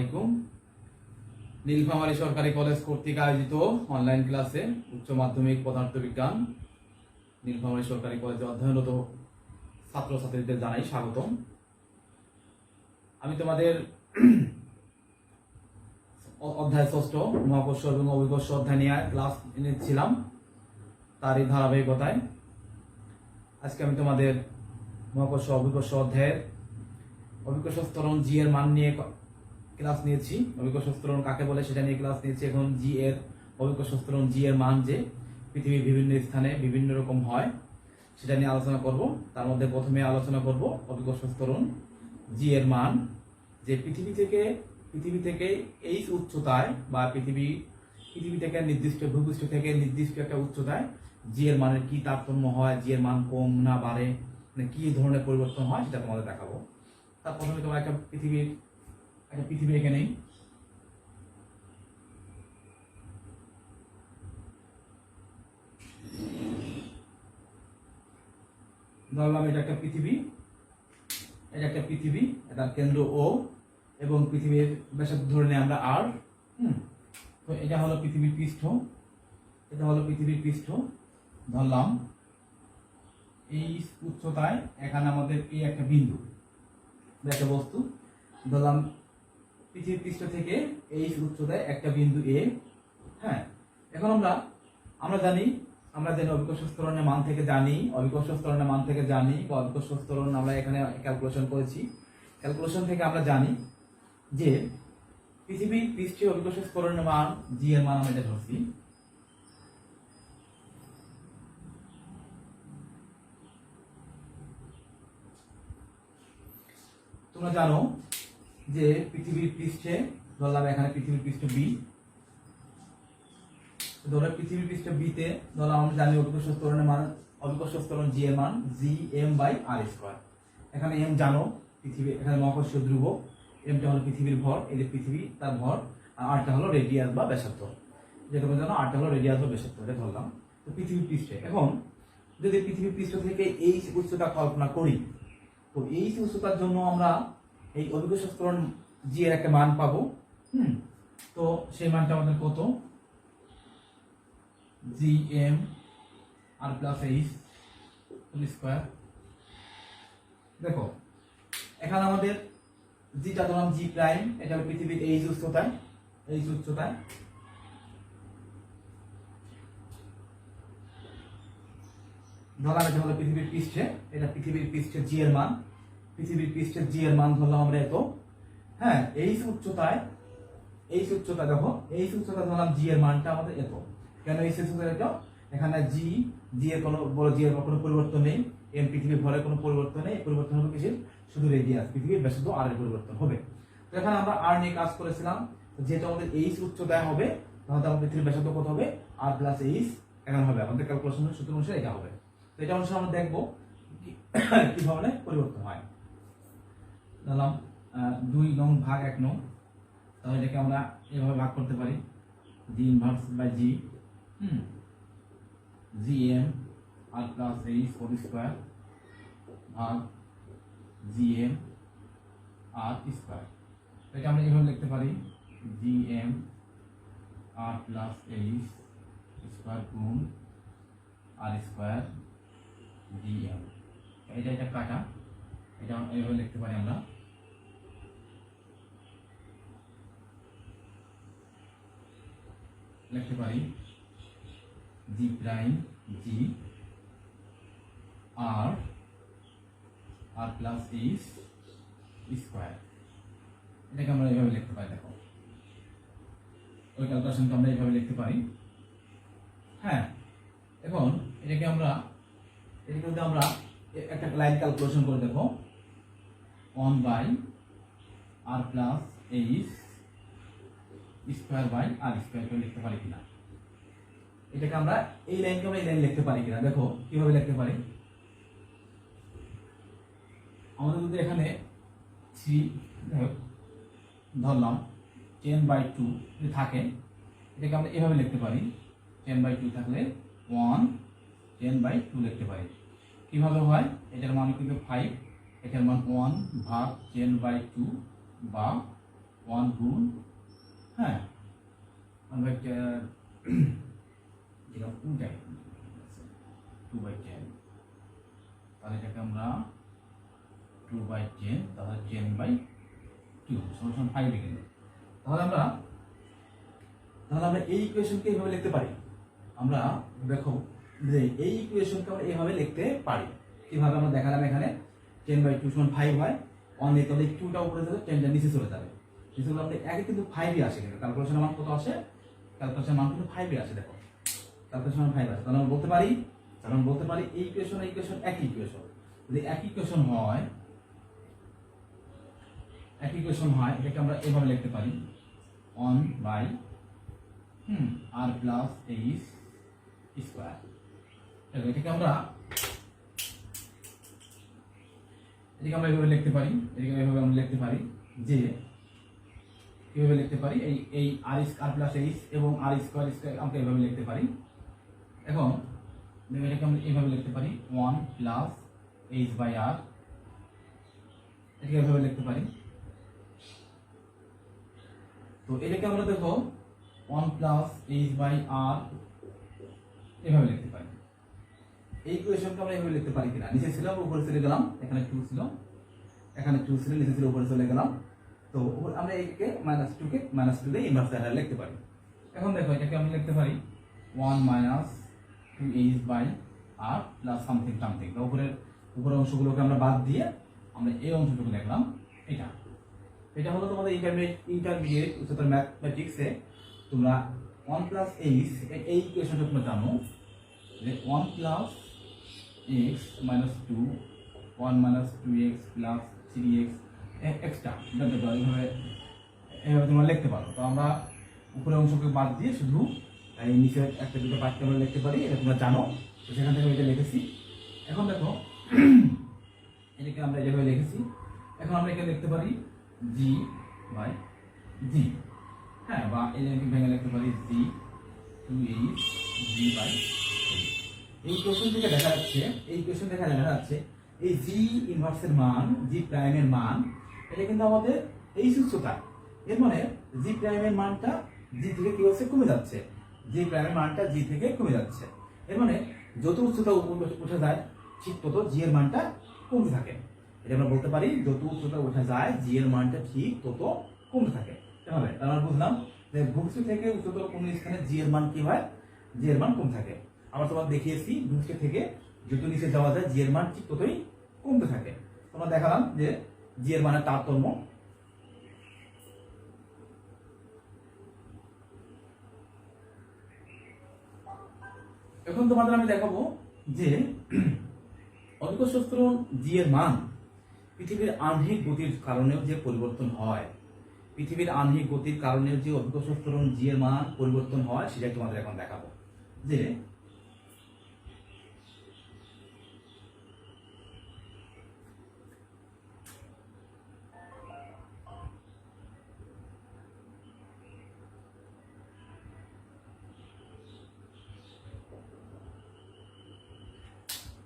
আলাইকুম। নীলফামারী সরকারি কলেজ কর্তৃক আয়োজিত অনলাইন ক্লাসে উচ্চ মাধ্যমিক পদার্থবিজ্ঞান নীলফামারী সরকারি কলেজে অধ্যয়নরত ছাত্রছাত্রীদের জানাই স্বাগতম। আমি তোমাদের অধ্যায় ষষ্ঠ মহাকর্ষ এবং অভিকর্ষ অধ্যায় নিয়ে ক্লাস নিচ্ছিলাম, তারই ধারাবাহিকতায় আজকে আমি তোমাদের মহাকর্ষ অভিকর্ষ অধ্যায়ের অভিকর্ষ ত্বরণ জি এর মান নিয়ে ক্লাস নিয়েছি। অভিকর্ষ ত্বরণ কাকে বলে সেটা নিয়ে ক্লাস নিয়েছি। এখন জি এর অভিকর্ষ ত্বরণ জি এর মান যে পৃথিবীর বিভিন্ন স্থানে বিভিন্ন রকম হয় সেটা নিয়ে আলোচনা করব। তার মধ্যে প্রথমে আলোচনা করব অভিকর্ষ ত্বরণ জি এর মান, যে পৃথিবী থেকে এই উচ্চতায় বা পৃথিবী থেকে নির্দিষ্ট ভূপৃষ্ঠ থেকে নির্দিষ্ট একটা উচ্চতায় জি এর মানের কি তারতম্য হয়, জি এর মান কম না বাড়ে, মানে কি ধরনের পরিবর্তন হয় সেটা তোমাদের দেখাবো। তার প্রথমে তোমার একটা পৃথিবী এঁকে নেই। ধরলাম এটা একটা পৃথিবী, এটার কেন্দ্র ও এবং পৃথিবীর ব্যাসার্ধ ধরে নিই আমরা আর। তো এটা হলো পৃথিবীর পৃষ্ঠ, ধরলাম এই উচ্চতায় এখানে আমাদের এই একটা বিন্দু, একটা বস্তু ধরলাম পৃথিবীর পৃষ্ঠ থেকে এই উচ্চতায় একটা বিন্দু এ। হ্যাঁ, এখন আমরা জানি অভিকর্ষ ত্বরণের মান থেকে জানি বা অভিকর্ষ ত্বরণ আমরা এখানে ক্যালকুলেশন করেছি। ক্যালকুলেশন থেকে আমরা জানি যে পৃথিবীর পৃষ্ঠে অভিকর্ষ ত্বরণের মান জি এর মান আমরা এটা ধরছি। তোমরা জানো যে পৃথিবীর পৃষ্ঠে ধরলাম এখানে পৃথিবীর পৃষ্ঠ বি, ধরো পৃথিবীর পৃষ্ঠ বি তে ধরলাম আমরা জানি অভিকর্ষ ত্বরণ জি এর মান G M by R square. এখানে এম জানো পৃথিবী, এখানে মহাকর্ষীয় ধ্রুবক, এমটা হলো পৃথিবীর ভর, এই যে পৃথিবী তার ভর, আর আরটা হলো রেডিয়াস বা ব্যাসার্ধ, যে তোমরা জানো আরটা হলো রেডিয়াস বা ব্যাসার্ধ, এটা ধরলাম। তো পৃথিবীর পৃষ্ঠে এখন যদি পৃথিবীর পৃষ্ঠ থেকে এই উচ্চতা কল্পনা করি, তো এই উচ্চতার জন্য আমরা এই অভিকর্ষ ত্বরণ জি এর একটা মান পাবো। তো সেই মানটা আমাদের কত? জি M R plus H whole square. দেখো এখানে আমাদের জিটা ধরলাম জি প্রাইম, এটা হলো পৃথিবীর এই উচ্চতায়, ধরলাম এটা হলো পৃথিবীর পৃষ্ঠে, এটা পৃথিবীর পৃষ্ঠে জি এর মান, ধরলাম আমরা এত। হ্যাঁ, এই উচ্চতা দেখো, এই উচ্চতা ধরলাম জি এর মানটা আমাদের এত। কেন এই উচ্চতা এটা? এখানে জি এর কোনো পরিবর্তন নেই, এম পৃথিবীর ভরের কোনো পরিবর্তন নেই, পরিবর্তন হবে কিসের? শুধু রেডিয়াস, পৃথিবীর ব্যাসার্ধ আর এর পরিবর্তন হবে। তো এখানে আমরা আর নিয়ে কাজ করেছিলাম, যেটা আমাদের এই উচ্চতায় হবে, তাহলে আমাদের পৃথিবীর ব্যাসার্ধ কত হবে? আর প্লাস এইচ এখানে হবে, আমাদের ক্যালকুলেশনের সূত্র অনুসারে এটা হবে। তো এটা অনুসারে আমরা দেখবো কি ধরনের পরিবর্তন হয়। ধরলাম 2 নং ভাগ 1 নং, তাহলে এটাকে আমরা এভাবে ভাগ করতে পারি, G inverse by G G M R plus H whole square ভাগ জি এম আর স্কয়ার। এটা আমরা এভাবে লিখতে পারি, জি M R plus H square গুণ আর স্কয়ার জি এম। এটা কাটা, এটা এভাবে লিখতে পারি, আমরা লিখতে পারি জি প্রাইম জি আর প্লাস এইচ স্কয়ার। এটাকে আমরা এইভাবে লিখতে পারি। দেখো ওই ক্যালকুলেশনটা আমরা এইভাবে লিখতে পারি। হ্যাঁ, এখন এটাকে আমরা একটা লাইন ক্যালকুলেশন করে দেখো, 1 by R plus H square by R square করে লিখতে পারি কিনা, এটাকে আমরা এই লাইনকে আমরা এই লাইন লিখতে পারি কিনা, দেখো কিভাবে লিখতে পারি। আমাদের যদি এখানে 3 ধরলাম 10/2 যদি থাকে, এটাকে আমরা এভাবে লিখতে পারি, 10/2 থাকলে 1 10/2 লিখতে পারি। কিভাবে হয়? এটার মান কিন্তু 5, এটার মান 1 ভাগ 10/2 বা 1 গুণ, হ্যাঁ 1/10 যেটা উল্টাই 2/10, তাহলে এটাকে আমরা 2/10 তাহলে 10/2 সমান 5 লিখে দেব। তাহলে আমরা এই ইকুয়েশনকে এইভাবে লিখতে পারি। আমরা দেখো যে এই ইকুয়েশনকে আমরা এইভাবে লিখতে পারি। কিভাবে আমরা দেখালাম, এখানে 10/2 সমান 5 হয়, 1 দিতে হলে 2টা উপরে যাবে, 10টা নিচে চলে যাবে। নিচে চলে আমাদের একে কিন্তু 5ই আসে, কিন্তু ক্যালকুলেশনের মান কত আসে? ক্যালকুলেশনের মান কিন্তু 5ই আসে। দেখো ক্যালকুলেশনের মান 5 আসে। তাহলে আমরা বলতে পারি এই ইকুয়েশন একই ইকুয়েশন। যদি একই ইকুয়েশন হয় এটাকে আমরা এভাবে লিখতে পারি 1 by r plus H square. এটাকে আমরা এভাবে লিখতে পারি। যে কিভাবে লিখতে পারি, এই r প্লাস এইচ এবং r স্কয়ার আমরা এভাবে লিখতে পারি। এখন এটাকে আমরা এভাবে লিখতে পারি 1 প্লাস এইচ বাই r, এটাকে এভাবে লিখতে পারি। তো এটাকে আমরা দেখো 1 প্লাস এইচ বাই r এভাবে লিখতে পারি। এই ইকুয়েশনটা আমরা এভাবে লিখতে পারি কিনা? নিচে ছিল উপরে চলে গেলাম, এখানে 2 ছিল, নিচে ছিল উপরে চলে গেলাম। তো আমরা এটাকে -2 দিয়ে ইনভার্স দ্বারা লিখতে পারি। এখন দেখো এটাকে আমি লিখতে পারি 1 minus 2h by r plus something. তো উপরের অংশগুলোকে আমরা বাদ দিয়ে আমরা এই অংশটুকু লিখলাম। এটা হলো তোমাদের ইন্টারমিডিয়েট উচ্চতর ম্যাথমেটিক্সে তোমরা 1 প্লাস এইচ এই ইকুয়েশনটা তোমরা জানো যে 1 plus x minus 2 1 minus 2x plus 3x extra এভাবে তোমরা লিখতে পারো। তো আমরা উপরের অংশকে বাদ দিয়ে শুধু এই নিচের একটা দুটো বাক্য আমরা লিখতে পারি, এটা তোমরা জানো। তো সেখান থেকে এটা লিখেছি। এখন দেখো এটাকে আমরা যেভাবে লিখেছি, এখন আমরা এখানে লিখতে পারি g বাই g, হ্যাঁ, বা এটাকে ভেঙে লিখতে পারি g 2h g বাই এই কোশ্চেন থেকে দেখা যাচ্ছে এই g ইনভার্সের মান, g প্রাইমের মান, এটা কিন্তু আমাদের এই উচ্চতা। এর মানে g প্রাইমের মানটা g থেকে কি হচ্ছে? কমে যাচ্ছে। g প্রাইমের মানটা g থেকে কমে যাচ্ছে। এর মানে যত উচ্চতা উঠে যায় ঠিক তত g এর মানটা কমতে থাকে। এটা আমরা বলতে পারি যত উচ্চতা উঠে যায় g এর মানটা ঠিক তত কমতে থাকে। এভাবে তার মানে বুঝলাম যে ভূপৃষ্ঠ থেকে উচ্চতর কোন স্থানে g এর মান কি হয়? g এর মান কমতে থাকে। আমরা তোমাদের দেখিয়েছি ভূপৃষ্ঠ থেকে যত নিচে যাওয়া যায় g এর মান ঠিক ততই কমতে থাকে। তোমরা দেখালাম যে g এর মানের তারতম্য। এখন তোমাদের আমি দেখাবো যে অভিকর্ষ ত্বরণ g এর মান পৃথিবীর আহ্নিক গতির কারণেও যে পরিবর্তন হয়, অভিকর্ষ ত্বরণ g এর মান পরিবর্তন হয়, সেটাই তোমাদের এখন দেখাবো। যে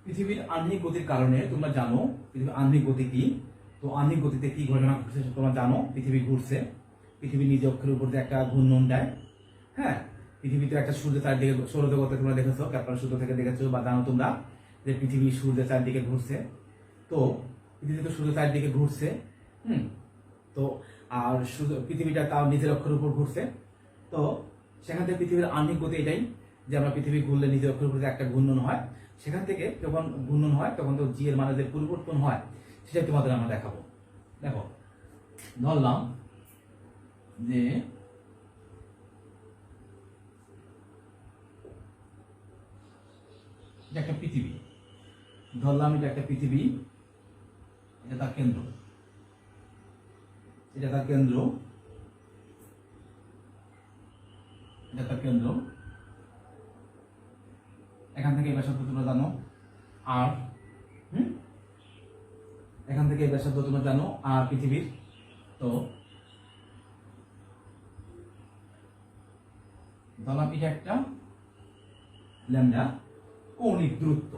পৃথিবীর আহ্নিক গতির কারণে তোমরা জানো পৃথিবীর আহ্নিক গতি কি। তো আহ্নিক গতিতে কি ঘটনা ঘটছে তোমরা জানো, পৃথিবী ঘুরছে, পৃথিবীর নিজ অক্ষের উপর দিয়ে একটা ঘূর্ণন দেয়। হ্যাঁ, পৃথিবীতে একটা সূর্যের চারদিকে, সৌরজগতে তোমরা দেখেছো, ক্যাপ্টার সূত্র থেকে দেখেছো বা জানো তোমরা যে পৃথিবী সূর্যের চারদিকে ঘুরছে। তো পৃথিবী তো সূর্যের চারদিকে ঘুরছে, তো আর পৃথিবীটা তার নিজের অক্ষের উপর ঘুরছে। তো সেখান থেকে পৃথিবীর আহ্নিক গতি এটাই যে আমরা পৃথিবী ঘুরলে নিজের অক্ষের উপর একটা ঘূর্ণন হয়, সেখান থেকে যখন ঘূর্ণন হয় তখন তো জি এর মানে যে পরিবর্তন হয় সেটা তোমাদের আমরা দেখাবো। দেখো ধরলাম যে একটা পৃথিবী, এটা একটা পৃথিবী, এটা তার কেন্দ্র, এটা তার কেন্দ্র, এখান থেকে এই ব্যাসার্ধ তোমরা জানো আর এখান থেকে এই ব্যাসার্ধ তোমরা জানো আর পৃথিবীর। তো ধরলাম এটা একটা ল্যামডা কৌণিক দূরত্ব।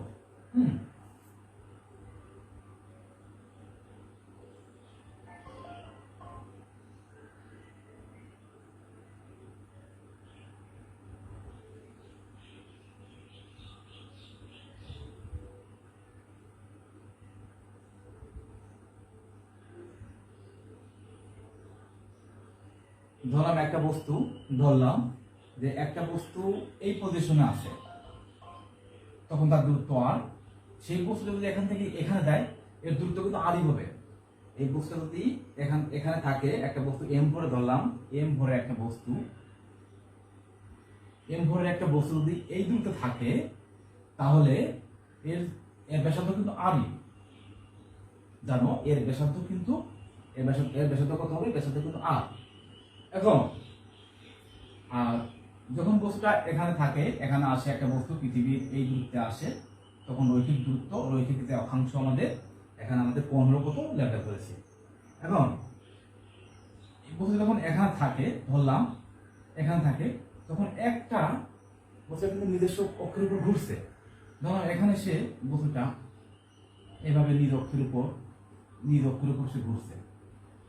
ধরলাম একটা বস্তু, ধরলাম যে একটা বস্তু এই পজিশনে আসে, তখন তার দূরত্ব আর। সেই বস্তুটা যদি এখান থেকে এখানে দেয়, এর দূরত্ব কিন্তু আরই হবে। এই বস্তুটা যদি এখানে থাকে, একটা বস্তু এম ভরে ধরলাম, এম ভরে একটা বস্তু, এম ভরের একটা বস্তু যদি এই দূরত্বে থাকে, তাহলে এর এর ব্যাসার্ধ কিন্তু আরই। জানো এর ব্যাসার্ধ কিন্তু এর ব্যাসার্ধ কত হবে? ব্যাসার্ধ কিন্তু আর। এখন আর যখন বস্তুটা এখানে থাকে, এখানে আসে একটা বস্তু পৃথিবীর এই দূরত্বে আসে, তখন রৈখিক দূরত্ব, রৈখিক যে অক্ষাংশ আমাদের এখানে আমাদের 15 কত লেখা করেছে। এখন এই বস্তু যখন এখানে থাকে, ধরলাম এখানে থাকে, তখন একটা বস্তু কিন্তু নিজস্ব অক্ষের উপর ঘুরছে। ধরো এখানে সে বস্তুটা এভাবে নিজ অক্ষের উপর সে ঘুরছে।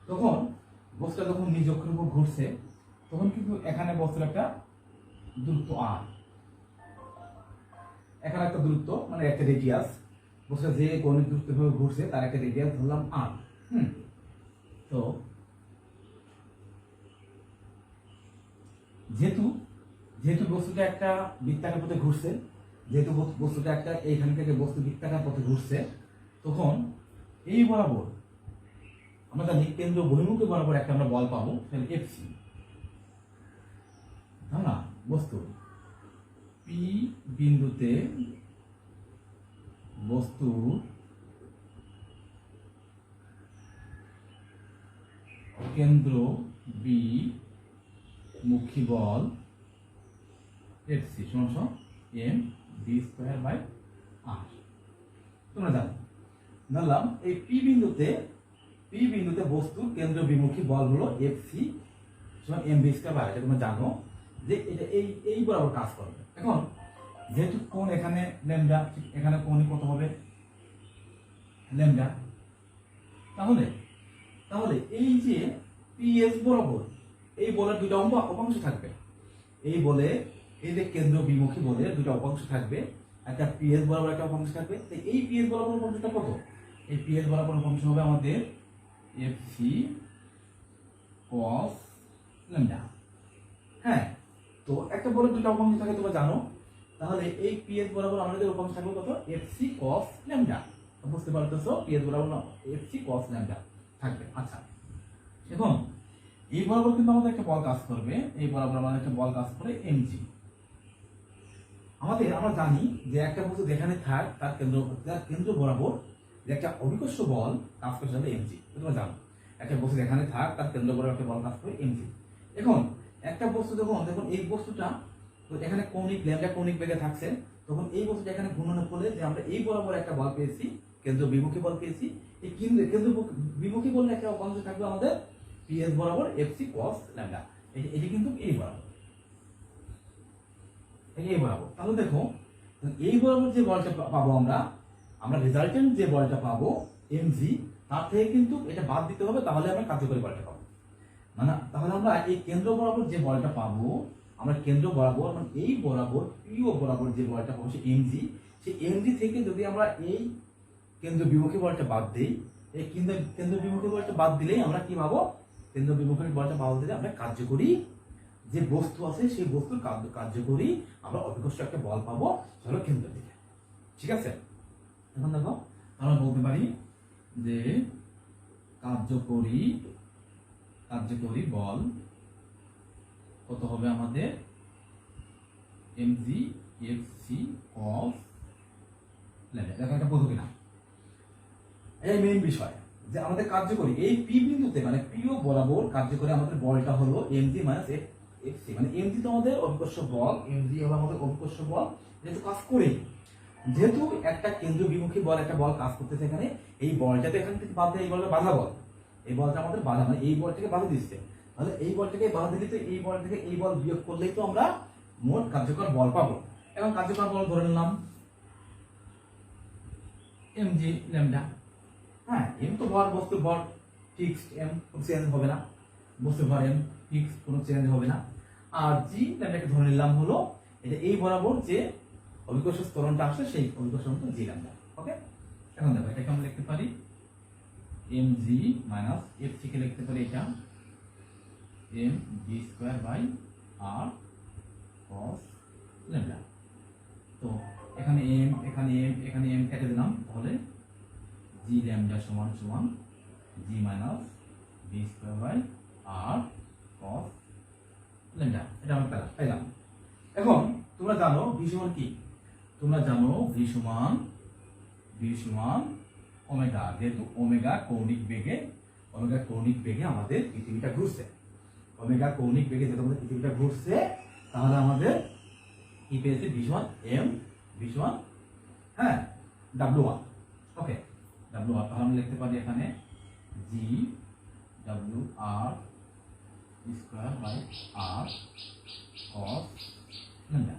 তখন বস্তুটা যখন নিজ অক্ষের উপর ঘুরছে, তখন কিন্তু এখানে বস্তুর একটা দূরত্ব আর, এখানে একটা দূরত্ব মানে একটা রেডিয়াস, বস্তুটা যে কৌণিক দূরত্ব ভাবে ঘুরছে তার একটা রেডিয়াস ধরলাম আর। তো যেহেতু বস্তুটা একটা বৃত্তাকার পথে ঘুরছে, যেহেতু বস্তুটা একটা এইখান থেকে বস্তু বৃত্তাকার পথে ঘুরছে, তখন এই বরাবর আমরা জানি কেন্দ্র বহির্মুখী বরাবর একটা আমরা বল পাবো, তাহলে এফসি। না বস্তু পি বিন্দুতে বস্তু কেন্দ্র বি মুখী বল এফসি সমান এম বি স্কয়ার বাই আর। তোমরা জানো, ধরলাম এই পি বিন্দুতে বস্তুর কেন্দ্র বিমুখী বল হলো এফসি সমান এম বি স্কয়ার বাই। এটা তোমরা জানো যে এটা এই বরাবর কাজ করবে। এখন যেহেতু কোণ এখানে ল্যামডা, এখানে কোণ কত হবে? ল্যামডা। তাহলে এই যে পিএস বরাবর এই বলের দুইটা অপাংশ থাকবে। এই বলে এই যে কেন্দ্র বিমুখী বলের দুইটা অপাংশ থাকবে, একটা পিএস বরাবর একটা অপাংশ থাকবে। তো এই পিএস বরাবর অপাংশটা কত? এই পিএস বরাবর অপাংশ হবে আমাদের এফসি কস ল্যামডা। হ্যাঁ, তো একটা বলের দুইটা অপাংশ থাকে তোমরা জানো, তাহলে এই পিএস বরাবর আমাদের অপাংশ থাকবে কত? এফসি কস ল্যামডা। বুঝতে পারতেছো? পিএস বরাবর এফসি কস ল্যামডা থাকবে। আচ্ছা, এখন এই বরাবর কিন্তু আমাদের একটা বল কাজ করবে, এই বরাবর আমাদের একটা বল কাজ করে এমজি। আমরা জানি যে একটা বস্তু যেখানে থাক তার কেন্দ্র বরাবর যে একটা অভিকর্ষ বল কাজ করে সেটা এমজি। তোমরা জানো একটা বস্তু যেখানে থাক তার কেন্দ্র বরাবর একটা বল কাজ করে এমজি। এখন একটা বস্তু যখন এই বস্তুটা এখানে ল্যামডা কৌণিক বেগে থাকছে, তখন এই বস্তুটা এখানে ঘূর্ণনের ফলে যে আমরা এই বরাবর একটা বল পেয়েছি, কেন্দ্র বিমুখী বল পেয়েছি। এই কেন্দ্র বিমুখী বলের একটা অংশ থাকবে আমাদের পিএস বরাবর এফসি কস ল্যামডা। এটি কিন্তু এই বরাবর। তাহলে দেখো এই বরাবর যে বলটা পাবো আমরা রেজাল্টেন্ট যে বলটা পাবো এমজি, তার থেকে কিন্তু এটা বাদ দিতে হবে, তাহলে আমরা কার্যকরী বলটা পাবো। মানে তাহলে আমরা এই কেন্দ্র বরাবর যে বলটা পাবো, আমরা কেন্দ্র বরাবর মানে এই বরাবর পিও বরাবর যে বলটা পাবো সে এমজি, সেই এমজি থেকে যদি আমরা এই কেন্দ্র বিমুখী বলটা বাদ দিই, এই কেন্দ্র বিমুখী বলটা বাদ দিলেই আমরা কি পাবো? কেন্দ্র বিমুখী বলটা বাদ দিলে আমরা কার্যকরী যে বস্তু আছে সেই বস্তুর কার্যকরী আমরা অভিকর্ষ একটা বল পাবো, সেটা কেন্দ্র থেকে। ঠিক আছে? এখন দেখো আমরা বলতে পারি যে কার্যকরী বল কত হবে আমাদের? এমজি এফসি কস ল্যামডা। দেখো এটা বোঝো কিনা? এই মেইন বিষয় যে আমাদের কার্যকরী এই পি বিন্দুতে মানে পিও বরাবর কার্যকরী আমাদের বলটা হলো এমজি মাইনাস এফসি। মানে এমজি তো আমাদের অভিকর্ষ বল, এমজি হলো আমাদের অভিকর্ষ বল, যেহেতু কাজ করে, যেহেতু একটা কেন্দ্র বিমুখী বল একটা বল কাজ করতেছে এখানে, এই বলটাতে এখান থেকে বাধা, এই বলটা বাধা বল, এই বলটা আমাদের বাধা মানে এই বলটাকে বাধা দিচ্ছে। তাহলে এই বলটাকে বাধা দিলে তো এই বল থেকে এই বল বিয়োগ করলেই তো আমরা মোট কার্যকর বল পাবো। এখন কার্যকর বল ধরে নিলাম এমজি ল্যামডা। হ্যাঁ, এম তো ভর, বস্তুর ভর ফিক্সড, এম কোনো চেঞ্জ হবে না, বস্তুর ভর এম ফিক্সড, কোনো চেঞ্জ হবে না। আর জি ল্যামডাকে ধরে নিলাম হলো এটা এই বরাবর যে অভিকর্ষ ত্বরণটা আসছে সেই অভিকর্ষ জি ল্যামডা। ওকে, এখন দেখো এটাকে আমরা লিখতে পারি এম জি মাইনাস এফ থেকে লিখতে পারি এটা M V square by R cos lambda. তো এখানে এম এখানে এম এখানে এম কেটে দিলাম, তাহলে জি ল্যামডা সমান সমান g minus v square by R cos lambda. এটা আমরা পেলাম। এখন তোমরা জানো ভি সমান কি? তোমরা জানো ভি সমান ওমেগা, যেহেতু ওমেগা কৌণিক বেগে আমাদের পৃথিবীটা ঘুরছে। ওমেগা কৌণিক বেগে যেহেতু আমাদের পৃথিবীটা ঘুরছে, তাহলে আমাদের কি পেয়েছে? ভি সমান এম, ভি সমান W1। ওকে, W1 তাহলে আমরা লিখতে পারি এখানে G W R square by R cos lambda.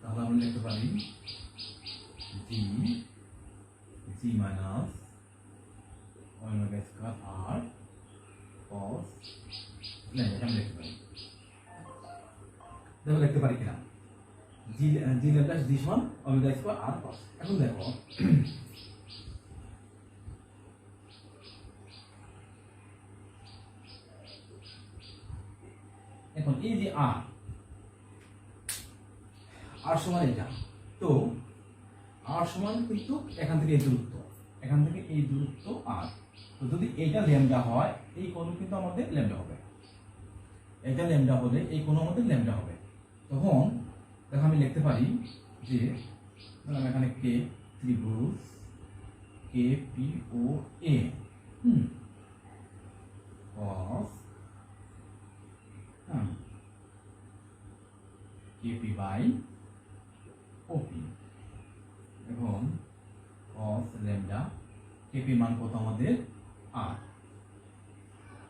তাহলে আমরা লিখতে পারি G minus omega square R cos lambda. এটা আমরা লিখতে পারি। দেখো লিখতে পারি কিনা? জি ল্যামডা জি সমান ওমেগা স্কোয়ার আর কস। এখন দেখো এখন এই যে আর সমান এটা, তো আর সমান কিন্তু এখান থেকে এই দূরত্ব আর। তো যদি এইটা ল্যামডা হয়, এই কোণ কিন্তু আমাদের ল্যামডা হবে। এটা ল্যামডা হলে এই কোণ আমাদের ল্যামডা হবে। তখন দেখো আমি লিখতে পারি যে এখানে কে ত্রিভুজ কে পি ও এ cos কেপি বাই ওপি। এখন cos ল্যামডা, কেপি মান কত আমাদের?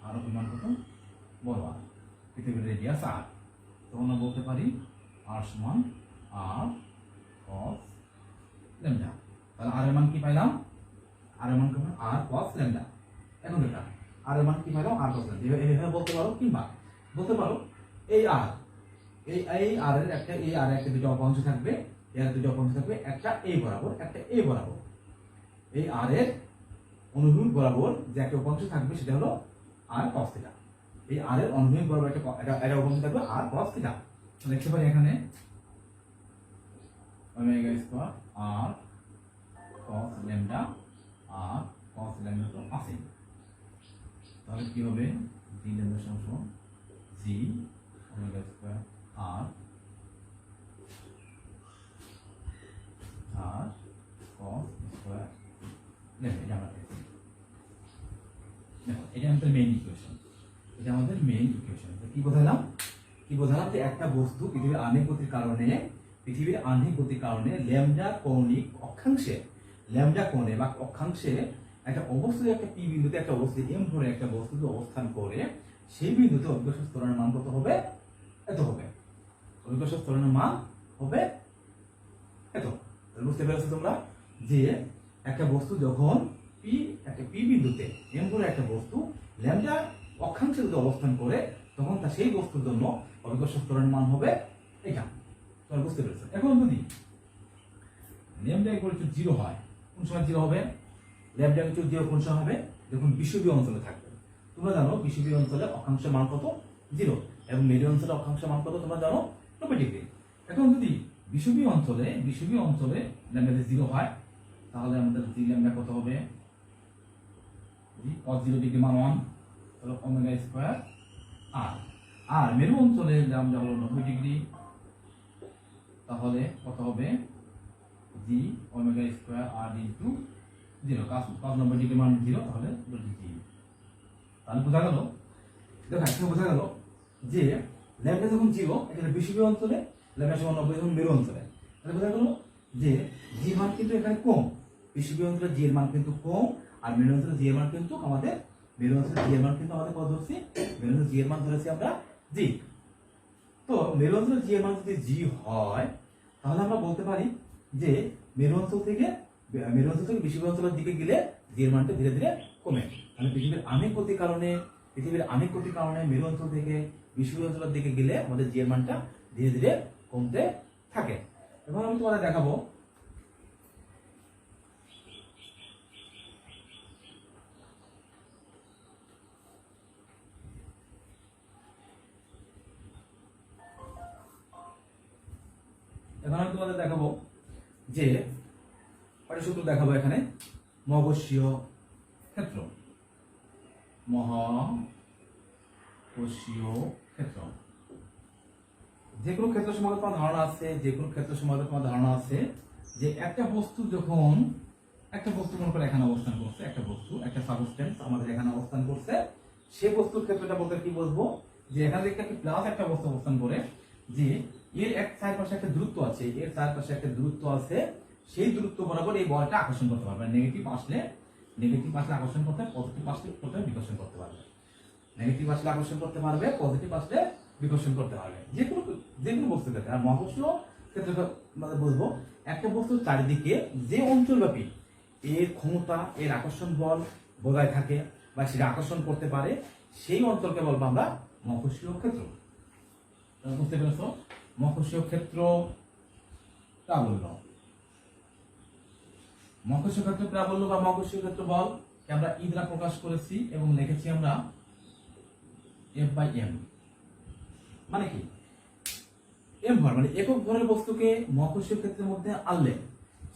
আর ওপি মান কত? বড় আর, পৃথিবীর রেডিয়াস আর। তখন আমরা বলতে পারি আর সমান আর cos ল্যামডা। তাহলে আর এর মান কি পাইলাম? আর এর মান কি? আর cos ল্যামডা। এখন এটা আর এর মান কি পাইলাম? আর cos ল্যামডা। এভাবে বলতে পারো, কিংবা বলতে পারো এই আর এর একটা দুটো অপাংশ থাকবে, এর দুটো অপাংশ থাকবে, একটা এই বরাবর একটা এই বরাবর। এই আর এর অনুভূমিক বরাবর যে একটা অপাংশ থাকবে সেটা হলো আর cos থিটা। এই আর এর অনুভূমিক বরাবর একটা অপাংশ থাকবে আর cos থিটা। লিখতে পারি এখানে ওমেগা স্কয়ার আর cos ল্যামডা আর cos ল্যামডা তো আছে। তাহলে কি হবে? জি ল্যামডা সমান জি ওমেগা স্কয়ার আর cos স্কয়ার ল্যামডা। এটা আমরা পেয়েছি। দেখো এটা আমাদের মেইন ইকুয়েশন। কি বোঝালাম? যে একটা বস্তু পৃথিবীর আহ্নিক গতির কারণে ল্যামডা কৌণিক অক্ষাংশে বা অক্ষাংশে একটা অবস্থায় একটা পি বিন্দুতে একটা অবস্থিত এম ধরে একটা বস্তুতে অবস্থান করে সেই বিন্দুতে অভিকর্ষ ত্বরণের মান কত হবে? এত হবে। অভিকর্ষ ত্বরণের মান হবে এত। বুঝতে পেরেছো তোমরা যে একটা বস্তু যখন একটা পি বিন্দুতে এম ধরে একটা বস্তু ল্যামডা অক্ষাংশে যদি অবস্থান করে, তখন তা সেই বস্তুর জন্য অভিকর্ষ ত্বরণের মান হবে এটা। তোমরা বুঝতে পেরেছো? এখন যদি ল্যামডা ইকুয়াল টু 0 হয়, কোন সময় 0 হবে? ল্যামডা ইকুয়াল টু 0 কোন সময় হবে? যখন বিষুবীয় অঞ্চলে থাকবে। তোমরা জানো বিষুবীয় অঞ্চলে অক্ষাংশের মান কত? 0, এবং মেরু অঞ্চলে অক্ষাংশের মান কত তোমরা জানো? 90 ডিগ্রি। এখন যদি বিষুবীয় অঞ্চলে ল্যামডা যদি 0 হয়, তাহলে আমাদের জি ল্যামডা কত হবে? cos 0 ডিগ্রি মান 1, তাহলে ওমেগা স্কয়ার আর মেরু অঞ্চলে ল্যামডা হলো 90 ডিগ্রি, তাহলে কত হবে? জি ওমেগা স্কয়ার আর ইনটু 0। cos 90 ডিগ্রি মান 0, তাহলে জি। তাহলে বোঝা গেল, দেখো এখন বোঝা গেল যে ল্যামডা যখন 0 এখানে বিষুবীয় অঞ্চলে, ল্যামডা সমান 90 যখন মেরু অঞ্চলে, তাহলে বোঝা গেল যে জি মান কিন্তু এখানে কম। বিষুবীয় অঞ্চলে জি এর মান কিন্তু কম, আর মেরু অঞ্চলে জি এর মান কিন্তু আমাদের কত ধরছি? মেরু অঞ্চলে জি এর মান ধরেছি আমরা জি। তো মেরু অঞ্চলে জি এর মান যদি জি হয়, তাহলে আমরা বলতে পারি যে মেরু অঞ্চল থেকে বিষুবীয় অঞ্চলের দিকে গেলে জি এর মানটা ধীরে ধীরে কমে। মানে পৃথিবীর আহ্নিক গতির কারণে মেরু অঞ্চল থেকে বিষুবীয় অঞ্চলের দিকে গেলে আমাদের জি এর মানটা ধীরে ধীরে কমতে থাকে। এখন আমি তোমাদের দেখাবো এখন আমি তোমাদের দেখাবো যে সূত্র দেখাবো এখানে মহাকর্ষীয় ক্ষেত্র, মহাকর্ষীয় ক্ষেত্র। যে কোনো ক্ষেত্র সম্পর্কে তোমার ধারণা আছে, যে কোনো ক্ষেত্র সম্পর্কে তোমার ধারণা আছে যে একটা বস্তু যখন একটা বস্তু মনে করে এখানে অবস্থান করছে, একটা বস্তু একটা সাবস্টেন্স আমাদের এখানে অবস্থান করছে, সেই বস্তুর ক্ষেত্রটা বলতে কি বলবো যে এখানে দেখতে একটা প্লাস একটা বস্তু অবস্থান করে, যে এর এক চারপাশে একটা দূরত্ব আছে, এর চারপাশে একটা দূরত্ব আছে, সেই দূরত্ব বরাবর এই বলটা আকর্ষণ করতে পারবে। নেগেটিভ আসলে আকর্ষণ করতে, পজিটিভ আসলে বিকর্ষণ করতে পারবে। নেগেটিভ আসলে আকর্ষণ করতে পারবে, পজিটিভ আসলে বিকর্ষণ করতে পারবে, যে কোনো বস্তু ক্ষেত্রে। আর মহাকর্ষীয় ক্ষেত্রে মানে বলবো একটা বস্তুর চারিদিকে যে অঞ্চলব্যাপী এর ক্ষমতা, এর আকর্ষণ বল বজায় থাকে বা সেটা আকর্ষণ করতে পারে, সেই অঞ্চলকে বলবো আমরা মহাকর্ষীয় ক্ষেত্র। বুঝতে পেরেছ? মহাকর্ষীয় ক্ষেত্র প্রাবল্য, মহাকর্ষীয় ক্ষেত্র প্রাবল্য বা মহাকর্ষীয় ক্ষেত্র বল আমরা ই দ্বারা প্রকাশ করেছি এবং লিখেছি আমরা F/m। মানে কি? m ভর মানে একক ভরের বস্তুকে মহাকর্ষীয় ক্ষেত্রের মধ্যে আনলে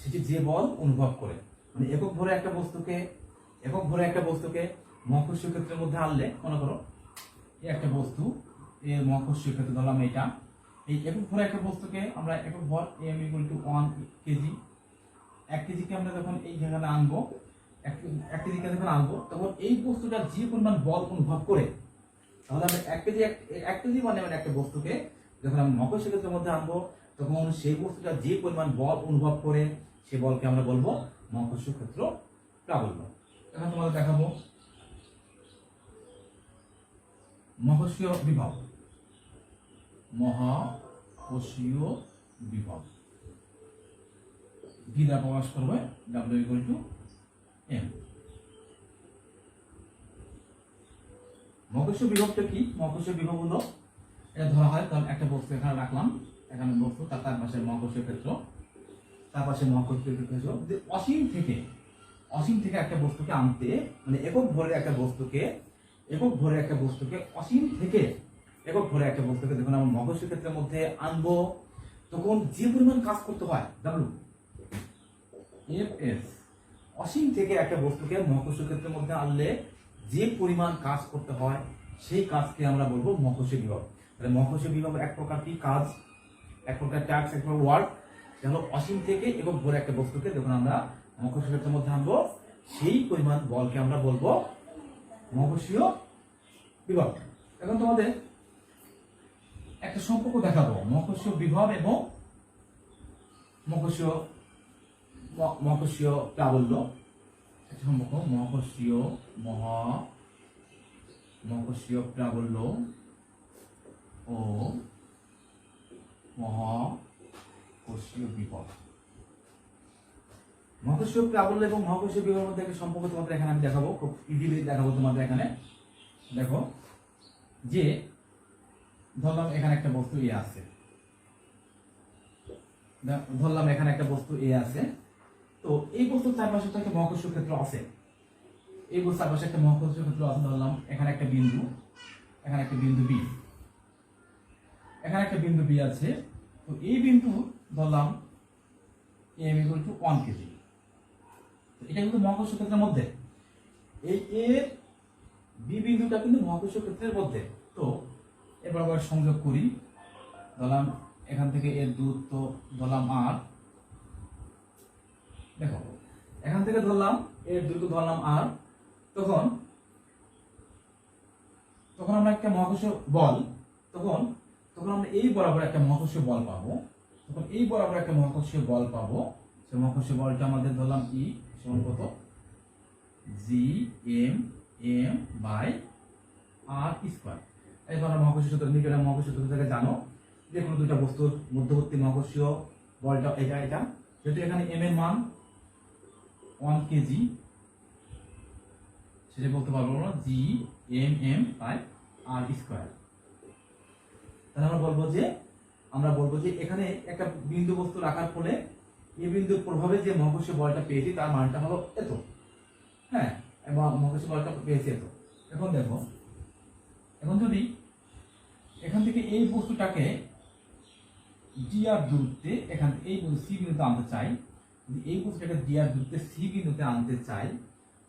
সেটি যে বল অনুভব করে, মানে একক ভরে একটা বস্তুকে মহাকর্ষীয় ক্ষেত্রের মধ্যে আনলে, মনে করো এই একটা বস্তু, এর মহাকর্ষীয় ক্ষেত্র ধরলাম এটা, এই একক ভরে একটা বস্তুকে আমরা একক ভর m = 1 কেজি, 1 কেজিকে আমরা যখন এই জায়গায় আনবো, 1 কেজিকে যখন আনবো, তখন এই বস্তুটা যে পরিমাণ বল অনুভব করে, তাহলে আমরা 1 কেজি মানে একটা বস্তুকে যখন আমরা মহাকর্ষীয় ক্ষেত্রের মধ্যে আনবো, তখন সেই বস্তুটা যে পরিমাণ বল অনুভব করে, সেই বলকে আমরা বলবো মহাকর্ষীয় ক্ষেত্র প্রাবল্য। এখন তোমাদের দেখাবো মহাকর্ষীয় বিভব, মহাকর্ষীয় বিভব ভি দ্বারা প্রকাশ করবে W = m। মহাকর্ষীয় বিভবটা কি? মহাকর্ষীয় বিভব হলো, এটা ধরা হয় তাহলে একটা বস্তু এখানে রাখলাম, এখানে বস্তু, তার পাশে মহাকর্ষীয় ক্ষেত্র, তার পাশে মহাকর্ষীয় ক্ষেত্র, যে অসীম থেকে একটা বস্তুকে আনতে, মানে একক ভরের একটা বস্তুকে যখন আমরা মহাকর্ষীয় ক্ষেত্রের মধ্যে আনবো, তখন যে পরিমাণ কাজ করতে হয় W Fs, অসীম থেকে একটা বস্তুকে মহাকর্ষীয় ক্ষেত্রের মধ্যে আনলে যে পরিমাণ কাজ করতে হয়, সেই কাজকে আমরা বলবো মহাকর্ষীয় বিভব। তাহলে মহাকর্ষীয় বিভব এক প্রকার কি কাজ, এক প্রকার টাস্ক, এক প্রকার ওয়ার্ক। যেন অসীম থেকে একক ভরে একটা বস্তুকে যখন আমরা মহাকর্ষীয় ক্ষেত্রের মধ্যে আনবো, সেই পরিমাণ বলকে আমরা বলবো মহাকর্ষীয় বিভব। এখন তোমাদের একটা সম্পর্ক দেখাবো মহাকর্ষীয় বিভব এবং মহাকর্ষীয় প্রাবল্য। একটা সম্পর্ক মহাকর্ষীয় প্রাবল্য ও মহাকর্ষীয় বিভব। মহাকর্ষীয় প্রাবল্য এবং মহাকর্ষীয় বিভবের মধ্যে একটা সম্পর্ক তোমাদের এখানে আমি দেখাবো, খুব ইজিলি দেখাবো তোমাদের। এখানে দেখো যে ধরলাম এখানে একটা বস্তু এ আছে, তো এই বস্তুর চারপাশে একটা মহাকর্ষীয় ক্ষেত্র আছে, ধরলাম এখানে একটা বিন্দু, এখানে একটা বিন্দু বি, এখানে একটা বিন্দু বি আছে। তো এই বিন্দু ধরলাম m = 1 কেজি। এটা কিন্তু মহাকর্ষীয় ক্ষেত্রের মধ্যে, এই এর বি বিন্দুটা কিন্তু মহাকর্ষীয় ক্ষেত্রের মধ্যে। তো এবার আবার সংযোগ করি, ধরলাম এখান থেকে এর দূরত্ব ধরলাম r, দেখো এখান থেকে ধরলাম এর দূরত্ব ধরলাম r, তখন আমরা একটা মহাকর্ষীয় বল, তখন আমরা এই বরাবর একটা মহাকর্ষীয় বল পাবো, সেই মহাকর্ষীয় বলটা আমাদের ধরলাম E সমান কত Gm/r²। এই ধরনের মহাকর্ষীয় সূত্র, নিউটনের মহাকর্ষীয় সূত্র থেকে জানো যে কোনো দুইটা বস্তুর মধ্যবর্তী মহাকর্ষীয় বলটা এটা, যেহেতু এখানে m এর মান 1 কেজি, সেটা বলতে পারবো না Gmm/r²। তাহলে আমরা বলবো যে এখানে একটা বিন্দু বস্তু রাখার ফলে এই বিন্দুর প্রভাবে যে মহাকর্ষীয় বলটা পেয়েছি তার মানটা হলো এত, হ্যাঁ, এবং মহাকর্ষীয় বলটা পেয়েছি এত। এখন দেখো, এখন যদি এখান থেকে এই বস্তুটাকে ডি আর দূরত্বে এখান থেকে এই সি বিন্দুতে আনতে চাই, যদি এই বস্তুটাকে ডি আর দূরত্বে সি বিন্দুতে আনতে চাই,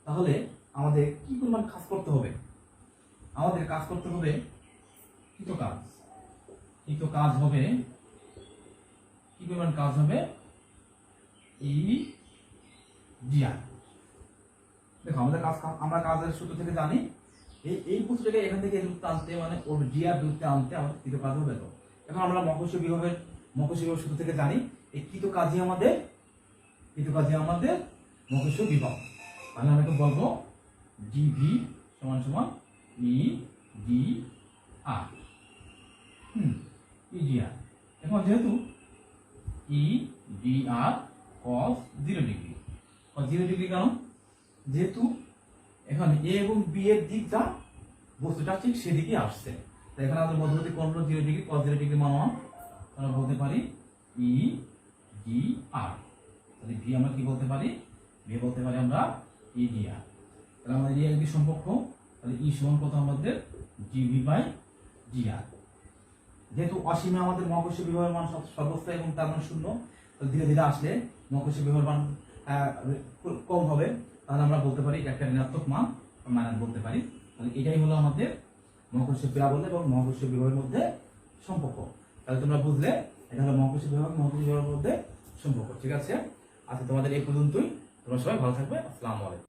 তাহলে আমাদের কি পরিমাণ কাজ করতে হবে? আমাদের কাজ করতে হবে কৃত কাজ হবে, কি পরিমাণ কাজ হবে? এই ডি আর। দেখো আমরা কাজের সূত্র থেকে জানি এই বস্তুটাকে এখান থেকে দূরত্বে আনতে, মানে ওর ডি আর দূরত্বে আনতে আমাদের কৃত কাজ হবে। তো এখন আমরা মহাকর্ষীয় বিভবের সূত্র থেকে জানি এই কৃত কাজই আমাদের মহাকর্ষীয় বিভব। তাহলে আমরা একটু বলবো ডিভি সমান সমান ই ডি আর, ই ডি আর। এখন যেহেতু ই ডি আর cos 0 ডিগ্রি, cos 0 ডিগ্রি কারণ যেহেতু এখানে এ এবং বি এর দিক যা বস্তুটা ঠিক সেদিকে আসছে, তাই এখানে আমাদের মধ্যবর্তী কোণ হলো 0 ডিগ্রি, cos 0 ডিগ্রি মান 1, আমরা বলতে পারি ই ডি আর। তাহলে ভি আমরা কি বলতে পারি? ভি বলতে পারি আমরা ই ডি আর। তাহলে আমাদের এই একটি সম্পর্ক, তাহলে ই সমান কত আমাদের ডিভি বাই ডি আর। যেহেতু অসীমে আমাদের মহাকর্ষীয় বিভবের মান সর্বস্থায়ী এবং তার মান 0, তাহলে ধীরে ধীরে আসলে মহাকর্ষীয় বিভবের মান কম হবে, তাহলে আমরা বলতে পারি একটা ঋণাত্মক মান মাইনাস বলতে পারি। তাহলে এটাই হলো আমাদের মহাকর্ষীয় প্লাবন এবং মহাকর্ষীয় বিভবের মধ্যে সম্পর্ক। তাহলে তোমরা বুঝলে এটা হলো মহাকর্ষীয় বিভবের মধ্যে সম্পর্ক। ঠিক আছে, আচ্ছা তোমাদের এই পর্যন্তই। তোমরা সবাই ভালো থাকবে। আসসালামু আলাইকুম।